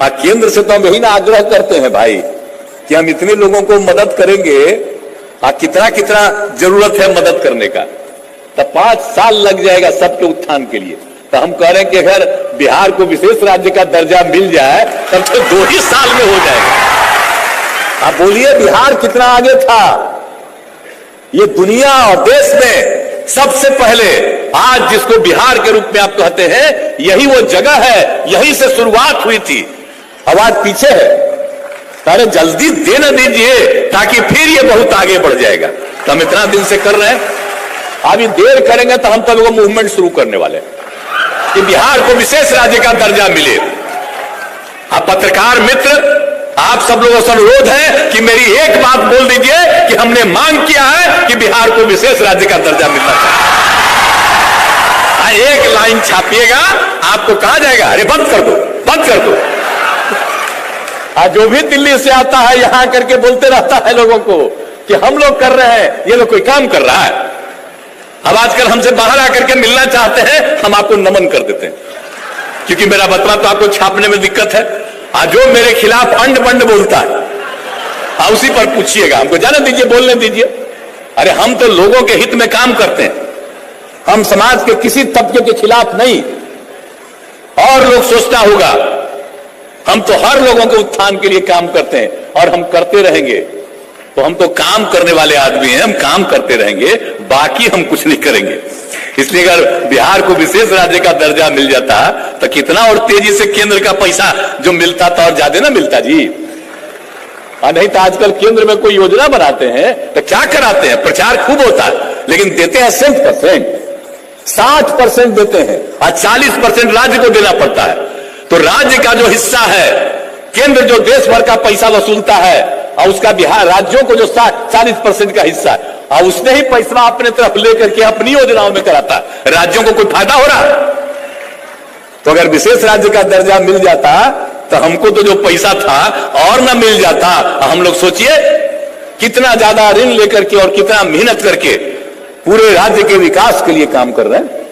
केंद्र से तो हम यही ना आग्रह करते हैं भाई कि हम इतने लोगों को मदद करेंगे, कितना कितना जरूरत है मदद करने का, तो 5 साल लग जाएगा सबके उत्थान के लिए। तो हम कह रहे हैं कि अगर बिहार को विशेष राज्य का दर्जा मिल जाए तब तो 2 ही साल में हो जाएगा। आप बोलिए बिहार कितना आगे था। ये दुनिया और देश में सबसे पहले आज जिसको बिहार के रूप में आप कहते हैं, यही वो जगह है, यही से शुरुआत हुई थी। अब आज पीछे है, अरे जल्दी दे न दीजिए ताकि फिर ये बहुत आगे बढ़ जाएगा। तो हम इतना दिन से कर रहे हैं, अभी देर करेंगे तो हम तो लोग मूवमेंट शुरू करने वाले हैं कि बिहार को विशेष राज्य का दर्जा मिले। आप पत्रकार मित्र, आप सब लोगों से अनुरोध है कि मेरी एक बात बोल दीजिए कि हमने मांग किया है कि बिहार को विशेष राज्य का दर्जा मिलना चाहिए। एक लाइन छापिएगा, आपको कहा जाएगा अरे बंद कर दो, बंद कर दो। जो भी दिल्ली से आता है यहां करके बोलते रहता है लोगों को कि हम लोग कर रहे हैं, ये लोग कोई काम कर रहा है। अब आजकल हमसे बाहर आकर के मिलना चाहते हैं, हम आपको नमन कर देते हैं, क्योंकि मेरा बतवा तो आपको छापने में दिक्कत है। जो मेरे खिलाफ अंड बंड बोलता है उसी पर पूछिएगा, हमको जाने दीजिए, बोलने दीजिए। अरे हम तो लोगों के हित में काम करते हैं, हम समाज के किसी तबके के खिलाफ नहीं। और लोग सोचता होगा हम तो हर लोगों के उत्थान के लिए काम करते हैं और हम करते रहेंगे। तो हम तो काम करने वाले आदमी हैं, हम काम करते रहेंगे, बाकी हम कुछ नहीं करेंगे। इसलिए अगर बिहार को विशेष राज्य का दर्जा मिल जाता तो कितना और तेजी से केंद्र का पैसा जो मिलता था और ज्यादा ना मिलता जी। नहीं तो आजकल केंद्र में कोई योजना बनाते हैं तो क्या कराते हैं, प्रचार खूब होता है, लेकिन देते हैं 60%, 60% देते हैं और 40% राज्य को देना पड़ता है। तो राज्य का जो हिस्सा है, केंद्र जो देश भर का पैसा वसूलता है और उसका बिहार राज्यों को जो 40% का हिस्सा है, और उसने ही पैसा अपने तरफ लेकर के अपनी योजनाओं में कराता है। राज्यों को कोई फायदा हो रहा है? तो अगर विशेष राज्य का दर्जा मिल जाता तो हमको तो जो पैसा था और ना मिल जाता। हम लोग सोचिए कितना ज्यादा ऋण लेकर के और कितना मेहनत करके पूरे राज्य के विकास के लिए काम कर रहे हैं।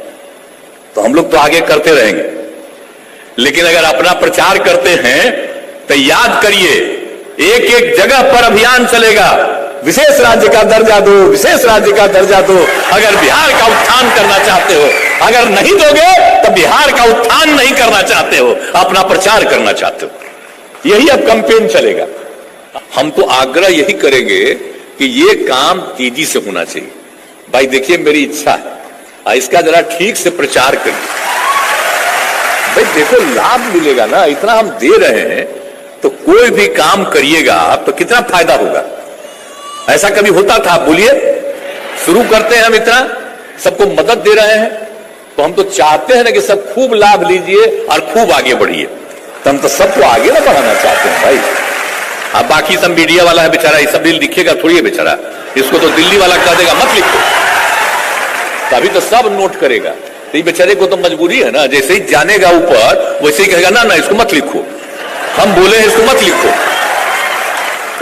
तो हम लोग तो आगे करते रहेंगे, लेकिन अगर अपना प्रचार करते हैं तो याद करिए, एक एक जगह पर अभियान चलेगा, विशेष राज्य का दर्जा दो, विशेष राज्य का दर्जा दो। अगर बिहार का उत्थान करना चाहते हो, अगर नहीं दोगे तो बिहार का उत्थान नहीं करना चाहते हो, अपना प्रचार करना चाहते हो। यही अब कैंपेन चलेगा। हम तो आग्रह यही करेंगे कि ये काम तेजी से होना चाहिए। भाई देखिए मेरी इच्छा है, इसका जरा ठीक से प्रचार करिए। भाई देखो लाभ मिलेगा ना, इतना हम दे रहे हैं तो कोई भी काम करिएगा तो कितना फायदा होगा। ऐसा कभी होता था? बोलिए। शुरू करते हैं हम इतना, सबको मदद दे रहे हैं, तो हम तो चाहते हैं ना कि सब खूब लाभ लीजिए और खूब आगे बढ़िए। तो हम तो सबको आगे ना बढ़ाना चाहते हैं भाई। अब बाकी सब मीडिया वाला है बेचारा, ये सब भी लिखेगा थोड़ी है बेचारा, इसको तो दिल्ली वाला कह देगा मत लिखो, तभी तो सब नोट करेगा। तो ये बेचारे को तो मजबूरी है ना, जैसे ही जानेगा ऊपर वैसे ही कहेगा ना ना इसको मत लिखो, हम बोले हैं इसको मत लिखो।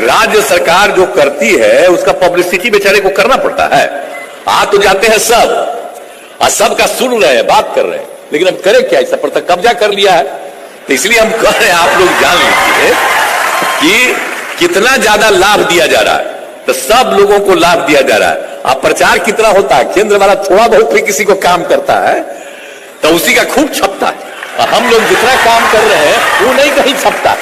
राज्य सरकार जो करती है उसका पब्लिसिटी बेचारे को करना पड़ता है। आ तो जाते हैं सब और सबका सुन रहे हैं, बात कर रहे हैं, लेकिन अब करें क्या? इस पर तक कब्जा कर लिया है। तो इसलिए हम कह रहे हैं आप लोग जान लीजिए कि कितना ज्यादा लाभ दिया जा रहा है, तो सब लोगों को लाभ दिया जा रहा है। अब प्रचार कितना होता है, केंद्र वाला थोड़ा बहुत भी किसी को काम करता है तो उसी का खूब छपता है, और हम लोग जितना काम कर रहे हैं वो नहीं कहीं छपता।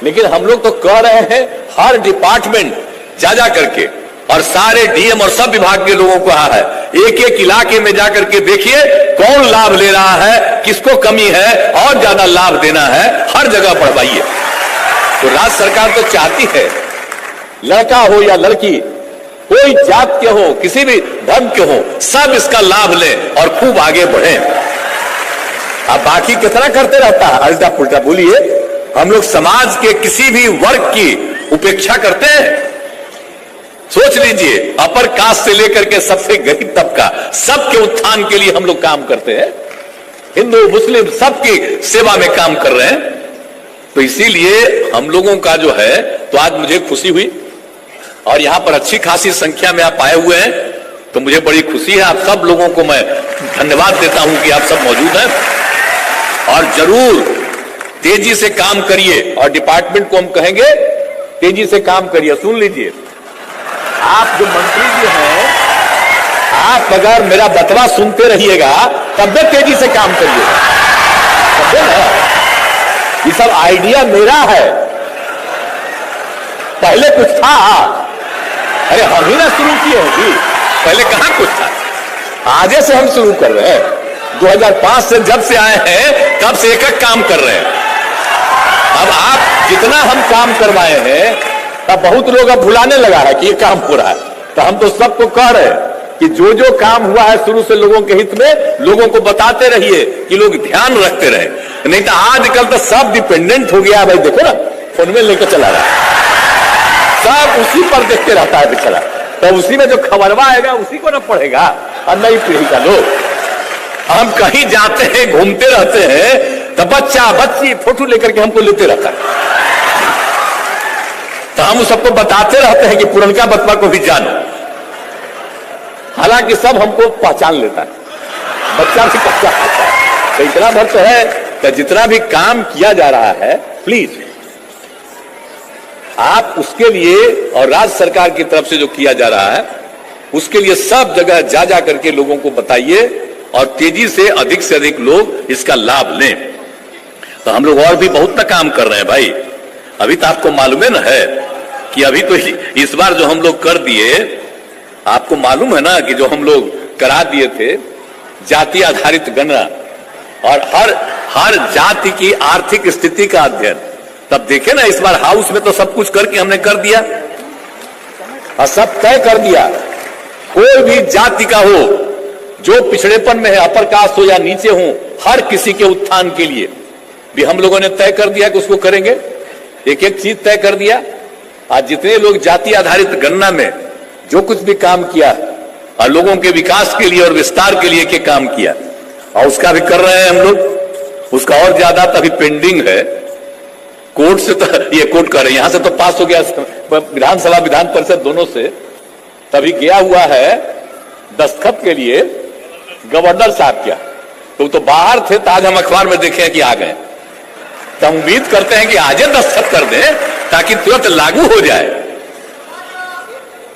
लेकिन हम लोग तो कह रहे हैं हर डिपार्टमेंट जा करके और सारे डीएम और सब विभाग के लोगों को कहा है, एक एक इलाके में जाकर के देखिए कौन लाभ ले रहा है, किसको कमी है और ज्यादा लाभ देना है, हर जगह बढ़वाइए। तो राज्य सरकार तो चाहती है लड़का हो या लड़की, कोई जात के हो, किसी भी धर्म के हो, सब इसका लाभ लें और खूब आगे बढ़े। अब बाकी कितना करते रहता है उल्टा पुल्टा। बोलिए, हम लोग समाज के किसी भी वर्ग की उपेक्षा करते हैं? सोच लीजिए, अपर कास्ट से लेकर के सबसे गरीब तबका, सबके उत्थान के लिए हम लोग काम करते हैं। हिंदू मुस्लिम सबकी सेवा में काम कर रहे हैं। तो इसीलिए हम लोगों का जो है, तो आज मुझे खुशी हुई और यहां पर अच्छी खासी संख्या में आप आए हुए हैं, तो मुझे बड़ी खुशी है। आप सब लोगों को मैं धन्यवाद देता हूं कि आप सब मौजूद हैं और जरूर तेजी से काम करिए और डिपार्टमेंट को हम कहेंगे तेजी से काम करिए। सुन लीजिए, आप जो मंत्री जी हैं, आप अगर मेरा बतवा सुनते रहिएगा तब भी तेजी से काम करिएगा, समझे ना? ये सब आइडिया मेरा है, पहले कुछ था? अरे हम ही ना शुरू किए हैं जी, पहले कहां कुछ था? आजे से हम शुरू कर रहे हैं। 2005 से जब से आए हैं तब से एक एक काम कर रहे हैं। अब आप जितना हम काम करवाए हैं तब बहुत लोग अब भुलाने लगा है कि ये काम हो रहा है। तो हम तो सबको कह रहे हैं कि जो जो काम हुआ है शुरू से लोगों के हित में, लोगों को बताते रहिए कि लोग ध्यान रखते रहे। नहीं तो आजकल तो सब डिपेंडेंट हो गया है भाई, देखो ना फोन में लेकर चला रहा है, सब उसी पर देखते रहता है बेचारा। तो उसी में जो खबरवा आएगा उसी को ना पढ़ेगा और नई पीढ़ी का लोग। हम कहीं जाते हैं, घूमते रहते हैं तो बच्चा बच्ची फोटो लेकर के हमको लेते रहता है। तो हम सबको बताते रहते हैं कि पुरनका बतवा को भी जानो, हालांकि सब हमको पहचान लेता है, बच्चा भी पहचान लेता है। तो इतना भर तो है कि जितना भी काम किया जा रहा है, प्लीज आप उसके लिए और राज्य सरकार की तरफ से जो किया जा रहा है उसके लिए सब जगह जा जा करके लोगों को बताइए और तेजी से अधिक लोग इसका लाभ लें। तो हम लोग और भी बहुत ना काम कर रहे हैं भाई। अभी तो आपको मालूम है ना है कि अभी तो इस बार जो हम लोग कर दिए, आपको मालूम है ना कि जो हम लोग करा दिए थे जाति आधारित गणना और हर जाति की आर्थिक स्थिति का अध्ययन, तब देखे ना इस बार हाउस में तो सब कुछ करके हमने कर दिया और सब तय कर दिया। कोई भी जाति का हो, जो पिछड़ेपन में है, अपर कास्ट हो या नीचे हो, हर किसी के उत्थान के लिए भी हम लोगों ने तय कर दिया कि उसको करेंगे। एक एक चीज तय कर दिया। आज जितने लोग जाति आधारित गणना में जो कुछ भी काम किया और लोगों के विकास के लिए और विस्तार के लिए के काम किया, और उसका भी कर रहे हैं हम लोग। उसका और ज्यादा तभी पेंडिंग है। कोर्ट से तो ये कोर्ट कर रहे हैं, यहां से तो पास हो गया विधानसभा विधान परिषद दोनों से, तभी गया हुआ है दस्तखत के लिए गवर्नर साहब क्या, तो बाहर थे, तो आज हम अखबार में देखे हैं कि आ गए। तो हम उम्मीद करते हैं कि आज दस्तखत कर दें ताकि तुरंत लागू हो जाए।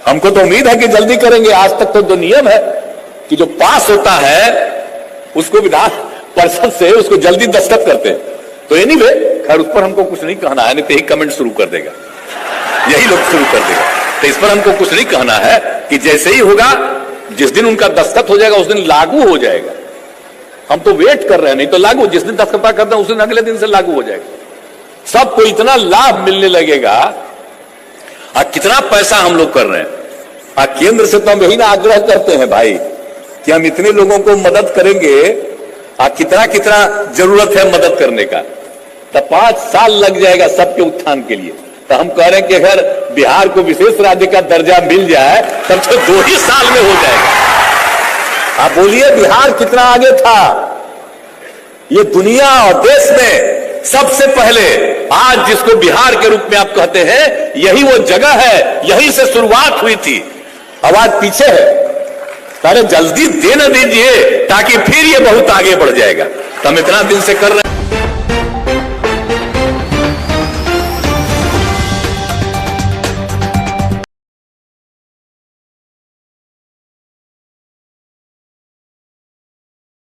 हमको तो उम्मीद है कि जल्दी करेंगे। आज तक तो जो नियम है कि जो पास होता है उसको विधान परिषद से उसको जल्दी दस्तखत करते हैं। तो एनीवे, खैर उस पर हमको कुछ नहीं कहना है, नहीं तो यही कमेंट शुरू कर देगा, यही लोग शुरू कर देगा। तो इस पर हमको कुछ नहीं कहना है कि जैसे ही होगा, जिस दिन उनका दस्तखत हो जाएगा उस दिन लागू हो जाएगा। हम तो वेट कर रहे हैं, नहीं तो लागू, जिस दिन दस्तखत करते हैं उस दिन अगले दिन से लागू हो जाएगा। सबको इतना लाभ मिलने लगेगा। और कितना पैसा हम लोग कर रहे हैं, और केंद्र से तो हम यही ना आग्रह करते हैं भाई कि हम इतने लोगों को मदद करेंगे, और कितना कितना जरूरत है मदद करने का, तो 5 साल लग जाएगा सबके उत्थान के लिए। तो हम कह रहे हैं कि अगर बिहार को विशेष राज्य का दर्जा मिल जाए तब तो 2 ही साल में हो जाएगा। आप बोलिए बिहार कितना आगे था। ये दुनिया और देश में सबसे पहले आज जिसको बिहार के रूप में आप कहते हैं, यही वो जगह है, यहीं से शुरुआत हुई थी। आवाज पीछे है, अरे जल्दी दे न दीजिए ताकि फिर ये बहुत आगे बढ़ जाएगा। तो हम इतना दिन से कर रहे हैं।